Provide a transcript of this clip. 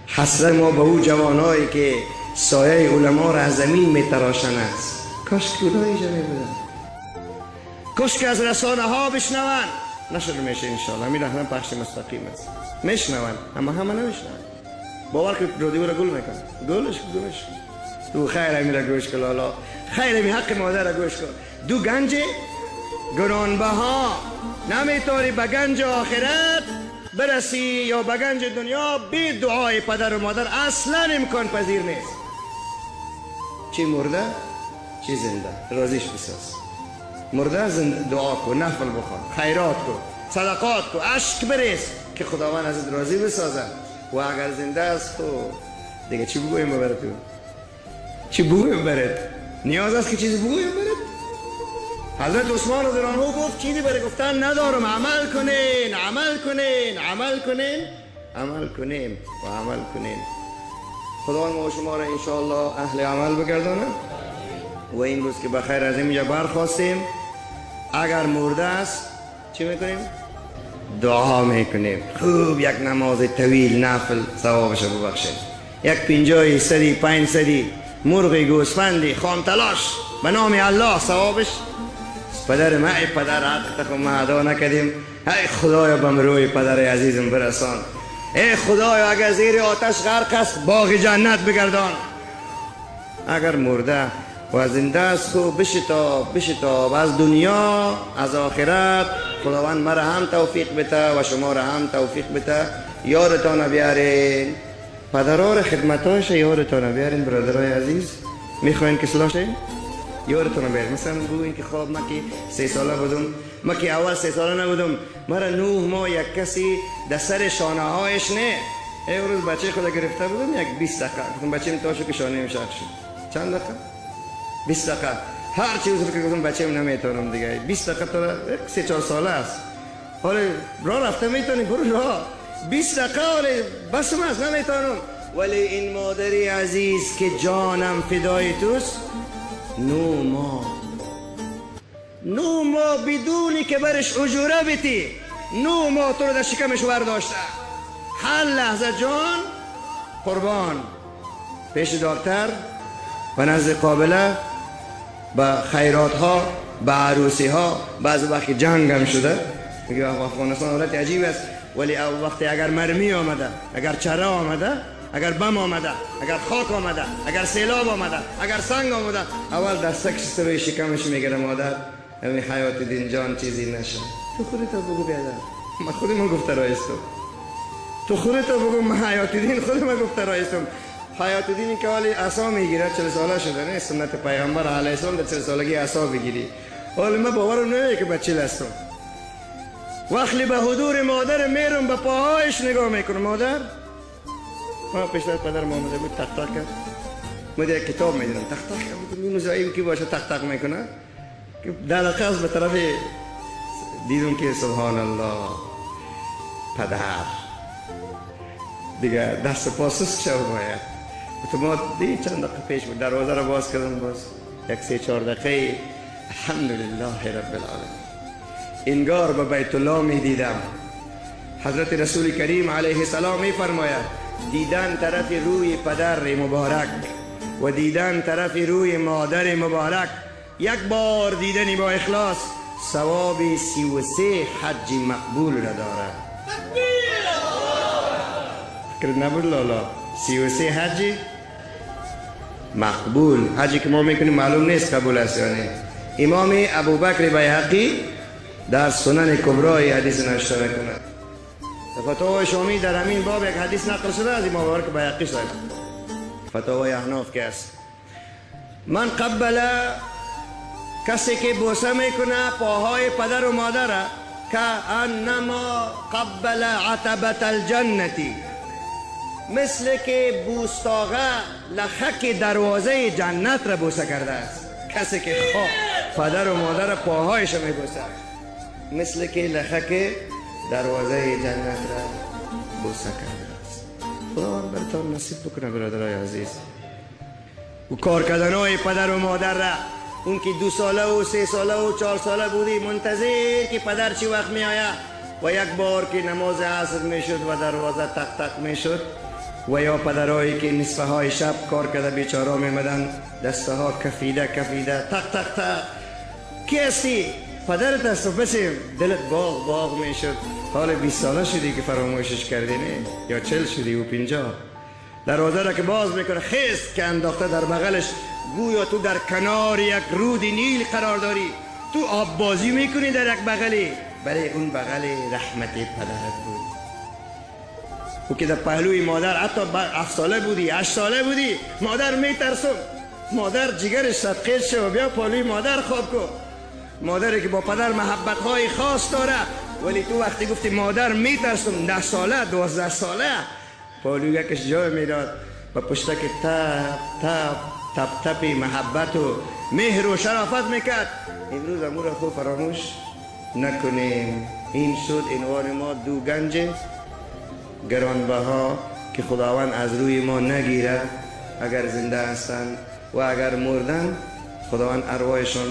حسرت ما به او جوانایی که سایه علما را از زمین میتراشن است. کاش که اونایی جمعه بودن، کاش که از رسانه ها بشنون. نشد میشه انشاءالله، همین هم پخش مستقیم است، میشنون اما همه نمیشنون. باور که رادیو را گل میکنن، گلش تو خیر همین را گوش کن، لالا خیر همین حق مادر را گوش کن. دو گنج گرانبها نمیتاری به گنج آخرت برسی یا به گنج دنیا بی دعای پدر و مادر اصلا امکان پذیر نیست. چی مرده چی زنده راضیش بساز. مرده دعا کن، نفل بخوان، خیرات کن، صدقات کن، اشک بریز که خداوند ازت راضی بسازه. و اگر زنده است تو دیگه چی بگویم برات؟ چی بگویم برات؟ نیاز است که چیزی بگویم برات؟ حضرت عثمان رضی الله عنه گفت چیزی برای گفتن ندارم، عمل کنین، عمل کنین، عمل کنین، عمل کنین و عمل کنین. خداوند ما و شما را انشاءالله اهل عمل بگردانه. و این روز که بخیر از اینجا برخواستیم، اگر مرده است چی میکنیم؟ دعا میکنیم. خوب یک نماز طویل نفل ثوابش ببخشید. یک 50 صدی 5 صدی مرغ گوسفندی خام تلاش به نام الله ثوابش. پدر ما ای پدر حق تخم ما ادا نکردیم، ای خدایا بم روی پدر عزیزم برسان. ای خدایا اگر زیر آتش غرق است باغ جنت بگردان. اگر مرده و زنده است خوب بشتاب از دنیا از آخرت. خداوند مرا هم توفیق بده و شما را هم توفیق بده. یادتان بیارین پدرها خدمتاش یادتان بیارین برادرای عزیز. میخواین که اصلاح شین؟ یادتون بیارین. مثلا بگوین که خب ما که 3 ساله بودم، ما که اول 3 ساله نبودم، مرا 9 ماه یک کسی در سر شانه هایش نه. یه روز بچه خدا گرفته بودم یک 20 دقیقه گفتم بچه تاشو که شانه میشه شد. چند دقیقه؟ 20 دقیقه. هر چیز رو که گفتم بچه نمیتونم دیگه. 20 دقیقه تا 3-4 ساله است. حالا راه رفته میتونی برو راه. 20 دقیقه حالا بس من است نمیتونم. ولی این مادری عزیز که جانم فدای توست 9 ماه بدونی که برش اجوره بیتی 9 ماه تو رو در شکمش برداشته. هر لحظه جان قربان پیش دکتر و نزد قابله به خیرات ها به عروسی ها. بعض وقت جنگ هم شده میگه افغانستان حالت عجیب است، ولی وقتی اگر مرمی آمده، اگر چره آمده، اگر بم آمده، اگر خاک آمده، اگر سیلاب آمده، اگر سنگ آمده، اول دستکش سروی شکمش میگیره مادر همین حیات دین جان چیزی نشه. تو خودت بگو بیادر، من خودم گفته رایستم. تو خودت بگو من حیات دین خودم گفته رایستم. حیات دینی که حالی عصا میگیره 40 ساله شده نه، سنت پیامبر علیه السلام در 40 سالگی عصا بگیری. حالا من باور نمیکنم که بچه هستم. وقتی به حضور مادر میرم به پاهایش نگاه میکنم. مادر ما پیشتر پدر ما آمده بود تق تق کرد. ما در کتاب میدونم تق تق کرد. این مزایمی که باشه تق تق میکنه که دلقه از به طرف دیدم که سبحان الله پدر دیگه دست پاسوس شو باید. تو ما دیگه چند دقیقه پیش بود دروازه رو باز کردم، باز یک 3-4 دقیقه الحمدلله رب العالمین انگار به بیت الله می دیدم. حضرت رسول کریم علیه السلام می فرماید دیدن طرف روی پدر مبارک و دیدن طرف روی مادر مبارک، یک بار دیدنی با اخلاص ثوابی 33 حج مقبول را دارد. فکر نبود لالا 33 حج مقبول. حجی که ما میکنیم معلوم نیست قبول است یا نه. امام ابوبکر بیهقی در سنن کبرای حدیث نشته میکنه. فتاوای شامی در همین باب یک حدیث نقل شده از امام ابوبکر بیهقی صاحب. فتاوای احناف که است من قبل کسی که بوسه میکنه پاهای پدر و مادر که انما قبل عتبة الجنتی، مثل که بوستاغه لخک دروازه جنت را بوسه کرده است. کسی که پدر و مادر پاهایش میبوسه مثل که لخک دروازه جنت را بوسه کرده است. خداوند برتان نصیب بکنه برادرای عزیز. و کار کردنهای پدر و مادر را، اون که 2 ساله و 3 ساله و 4 ساله بودی منتظر که پدر چی وقت می آید و یک بار که نماز عصر میشد و دروازه تق تق میشد و یا پدرایی که نصفه های شب کار کرده بیچارا میمدن دسته ها کفیده تق تق تق کی هستی؟ پدرت است و پس دلت باغ میشد. حال 20 ساله شدی که فراموشش کردی نه؟ یا 40 شدی و 50. دروازه را که باز میکنه خست که انداخته در بغلش گویا تو در کنار یک رود نیل قرار داری، تو آب بازی میکنی در یک بغلی، برای اون بغل رحمت پدرت بود. او که در پهلوی مادر حتی 7 ساله بودی 8 ساله بودی مادر میترسم، مادر جگرش صدقه شه و بیا پهلوی مادر خواب کن. مادری که با پدر محبت های خاص داره، ولی تو وقتی گفتی مادر میترسم 10 ساله 12 ساله پهلوی کش جای میداد و پشتک تپ محبت و مهر و شرافت میکرد. امروز امور خوب فراموش نکنیم. این شد عنوان ما دو گنج گرانبها که خداوند از روی ما نگیره. اگر زنده هستند و اگر مردن خداوند ارواحشان